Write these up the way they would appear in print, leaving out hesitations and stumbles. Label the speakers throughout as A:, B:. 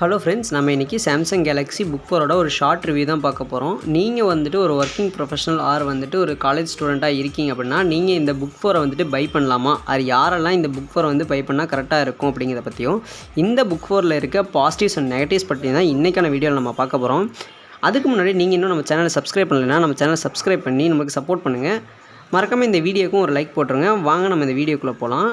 A: Hello friends, நம்ம இன்றைக்கி Samsung Galaxy book ஃபோரோட ஒரு ஷார்ட் ரிவ்யூ தான் பார்க்க போகிறோம். நீங்கள் வந்துட்டு ஒரு ஒர்க்கிங் ப்ரொஃபஷனல் ஆர் வந்துட்டு ஒரு காலேஜ் ஸ்டூடெண்ட்டாக இருக்கீங்க அப்படின்னா நீங்கள் இந்த புக் ஃபோரை வந்துட்டு பை பண்ணலாமா, அது யாரெல்லாம் இந்த புக் ஃபோரை வந்து பை பண்ணால் கரெக்டாக இருக்கும் அப்படிங்கிறத பற்றியும், இந்த புக் ஃபோரில் இருக்க பாசிட்டிவ்ஸ் அண்ட் நெகட்டிவ்ஸ் பற்றி தான் இன்றைக்கான வீடியோவில் நம்ம பார்க்க போகிறோம். அதுக்கு முன்னாடி நீங்கள் இன்னும் நம்ம சேனலை சப்ஸ்கிரைப் பண்ணலைன்னா நம்ம சேனலை சப்ஸ்கிரைப் பண்ணி நமக்கு சப்போர்ட் பண்ணுங்கள். மறக்காமல் இந்த வீடியோக்கும் ஒரு லைக் போட்டுருங்க. வாங்க நம்ம இந்த வீடியோக்குள்ளே போகலாம்.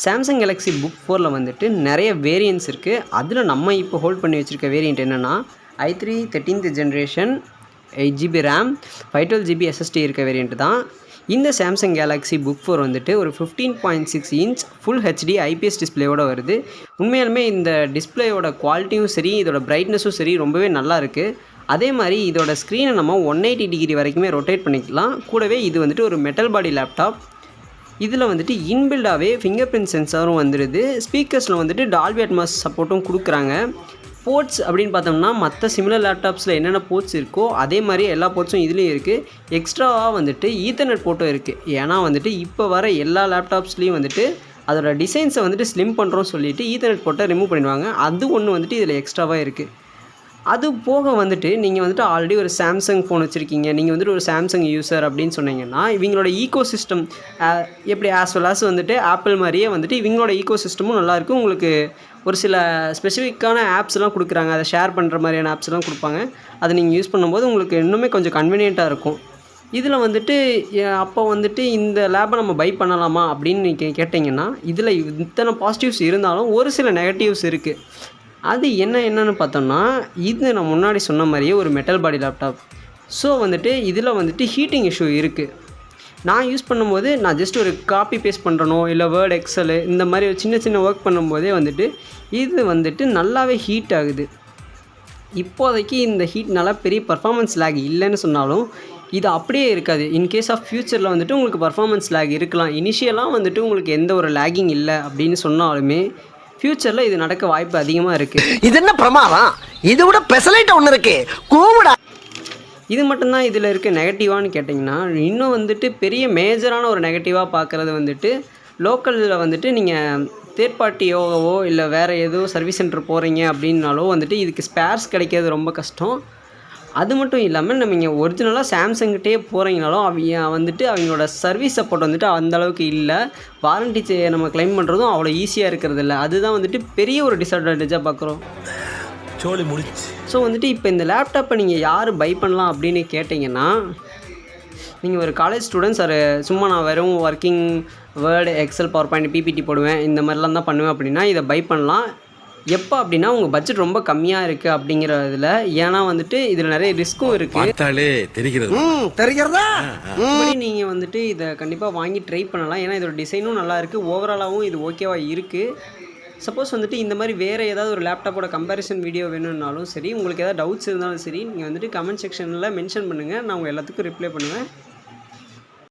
A: சாம்சங் கேலக்ஸி புக் ஃபோரில் வந்துட்டு நிறைய வேரியன்ட்ஸ் இருக்குது. அதில் நம்ம இப்போ ஹோல்ட் பண்ணி வச்சுருக்க வேரியண்ட் என்னென்னா i3 13th generation 8GB RAM 512GB SSD இருக்க வேரியண்ட் தான். இந்த சாம்சங் கேலக்ஸி புக் ஃபோர் வந்துட்டு ஒரு 15.6 இன்ச் ஃபுல் ஹெச்டி ஐபிஎஸ் டிஸ்பிளேயோடு வருது. உண்மையாலுமே இந்த டிஸ்பிளேயோட குவாலிட்டியும் சரி, இதோட பிரைட்னஸும் சரி ரொம்பவே நல்லா இருக்குது. அதே மாதிரி இதோட ஸ்க்ரீனை நம்ம 180 டிகிரி வரைக்குமே ரொட்டேட் பண்ணிக்கலாம். கூடவே இது வந்துட்டு ஒரு மெட்டல் பாடி லேப்டாப். இதில் வந்துட்டு இன்பில்டாகவே ஃபிங்கர் பிரிண்ட் சென்சாரும் வந்துடுது. ஸ்பீக்கர்ஸில் வந்துட்டு டால்பி அட்மாஸ் சப்போர்ட்டும் கொடுக்குறாங்க. போர்ட்ஸ் அப்படின்னு பார்த்தோம்னா மற்ற சிமிலர் லேப்டாப்ஸில் என்னென்ன போர்ட்ஸ் இருக்கோ அதே மாதிரி எல்லா போர்ட்ஸும் இதுலேயும் இருக்குது. எக்ஸ்ட்ராவாக வந்துட்டு ஈத்தர்நெட் போர்ட்டும் இருக்குது. ஏன்னா வந்துட்டு இப்போ வர எல்லா லேப்டாப்ஸ்லேயும் வந்துட்டு அதோட டிசைன்ஸை வந்துட்டு ஸ்லிம் பண்ணுறோன்னு சொல்லிவிட்டு ஈத்தர்நெட் போர்ட்டை ரிமூவ் பண்ணிடுவாங்க. அது ஒன்று வந்துட்டு இதில் எக்ஸ்ட்ராவாக இருக்குது. அது போக வந்துட்டு நீங்கள் வந்துட்டு ஆல்ரெடி ஒரு சாம்சங் ஃபோன் வச்சுருக்கீங்க, நீங்கள் வந்துட்டு ஒரு சாம்சங் யூஸர் அப்படின்னு சொன்னீங்கன்னா இவங்களோட ஈகோ சிஸ்டம் எப்படி ஆஸ் வெல் ஆஸ் வந்துட்டு ஆப்பிள் மாதிரியே வந்துட்டு இவங்களோட ஈகோ சிஸ்டமும் நல்லாயிருக்கும். உங்களுக்கு ஒரு சில ஸ்பெசிஃபிக்கான ஆப்ஸ்லாம் கொடுக்குறாங்க, அதை ஷேர் பண்ணுற மாதிரியான ஆப்ஸ்லாம் கொடுப்பாங்க. அதை நீங்கள் யூஸ் பண்ணும்போது உங்களுக்கு இன்னுமே கொஞ்சம் கன்வீனியண்ட்டாக இருக்கும். இதில் வந்துட்டு அப்போ வந்துட்டு இந்த லேபை நம்ம பை பண்ணலாமா அப்படின்னு நீங்கள் கேட்டிங்கன்னா இதில் இத்தனை பாசிட்டிவ்ஸ் இருந்தாலும் ஒரு சில நெகட்டிவ்ஸ் இருக்குது. அது என்னென்னு பார்த்தோம்னா, இது நான் முன்னாடி சொன்ன மாதிரியே ஒரு மெட்டல் பாடி லேப்டாப். ஸோ வந்துட்டு இதில் வந்துட்டு ஹீட்டிங் இஷ்யூ இருக்குது. நான் யூஸ் பண்ணும்போது நான் ஜஸ்ட் ஒரு காப்பி பேஸ்ட் பண்ணுறனோ இல்லை வேர்ட் எக்ஸலு இந்த மாதிரி ஒரு சின்ன சின்ன ஒர்க் பண்ணும்போதே வந்துட்டு இது வந்துட்டு நல்லாவே ஹீட் ஆகுது. இப்போதைக்கு இந்த ஹீட்னால பெரிய பர்ஃபார்மன்ஸ் லேக் இல்லைன்னு சொன்னாலும் இது அப்படியே இருக்காது. இன்கேஸ் ஆஃப் ஃப்யூச்சரில் வந்துட்டு உங்களுக்கு பர்ஃபார்மன்ஸ் லேக் இருக்கலாம். இனிஷியலாக வந்துட்டு உங்களுக்கு எந்த ஒரு லேகிங் இல்லை அப்படின்னு சொன்னாலுமே ஃப்யூச்சரில் இது நடக்க வாய்ப்பு அதிகமாக இருக்குது.
B: இது என்ன பிரமாதம், இது விட பெசலைட் ஒன்று இருக்கு கூமுடா.
A: இது மட்டும்தான் இதில் இருக்க நெகட்டிவான்னு கேட்டிங்கன்னா, இன்னும் வந்துட்டு பெரிய மேஜரான ஒரு நெகட்டிவாக பார்க்குறது வந்துட்டு லோக்கலில் வந்துட்டு நீங்கள் தேர்ட் பார்ட்டியோவோ இல்லை வேறு ஏதோ சர்வீஸ் சென்டர் போகிறீங்க அப்படின்னாலோ வந்துட்டு இதுக்கு ஸ்பேர்ஸ் கிடைக்கிறது ரொம்ப கஷ்டம். அது மட்டும் இல்லாமல் நம்ம இங்கே ஒரிஜினலாக சாம்சங்கிட்டே போகிறீங்கனாலும் அவங்க வந்துட்டு அவங்களோட சர்வீஸ் சப்போர்ட் வந்துட்டு அந்தளவுக்கு இல்லை. வாரண்டி நம்ம கிளைம் பண்ணுறதும் அவ்வளோ ஈஸியாக இருக்கிறது இல்லை. அதுதான் வந்துட்டு பெரிய ஒரு டிஸ்அட்வான்டேஜாக பார்க்குறோம். ஸோ வந்துட்டு இப்போ இந்த லேப்டாப்பை நீங்கள் யார் பை பண்ணலாம் அப்படின்னு கேட்டிங்கன்னா, நீங்கள் ஒரு காலேஜ் ஸ்டூடெண்ட்ஸ் அது சும்மா நான் வெறும் working Word Excel PowerPoint PPT போடுவேன் இந்த மாதிரிலாம் தான் பண்ணுவேன் அப்படின்னா இதை பை பண்ணலாம். எப்போ அப்படின்னா உங்கள் பட்ஜெட் ரொம்ப கம்மியாக இருக்குது அப்படிங்கிறதுல. ஏன்னா வந்துட்டு இதில் நிறைய ரிஸ்க்கும் இருக்குது.
B: தெரிகிறதா
A: நீங்கள் வந்துட்டு இதை கண்டிப்பாக வாங்கி ட்ரை பண்ணலாம். ஏன்னா இதோட டிசைனும் நல்லா இருக்குது, ஓவராலாகவும் இது ஓகேவாக இருக்குது. சப்போஸ் வந்துட்டு இந்த மாதிரி வேறு ஏதாவது ஒரு லேப்டாப்போட கம்பேரிசன் வீடியோ வேணும்னாலும் சரி, உங்களுக்கு ஏதாவது டவுட்ஸ் இருந்தாலும் சரி, நீங்கள் வந்துட்டு கமெண்ட் செக்ஷனில் மென்ஷன் பண்ணுங்கள். நான் உங்கள் எல்லாத்துக்கும் ரிப்ளை பண்ணுவேன்.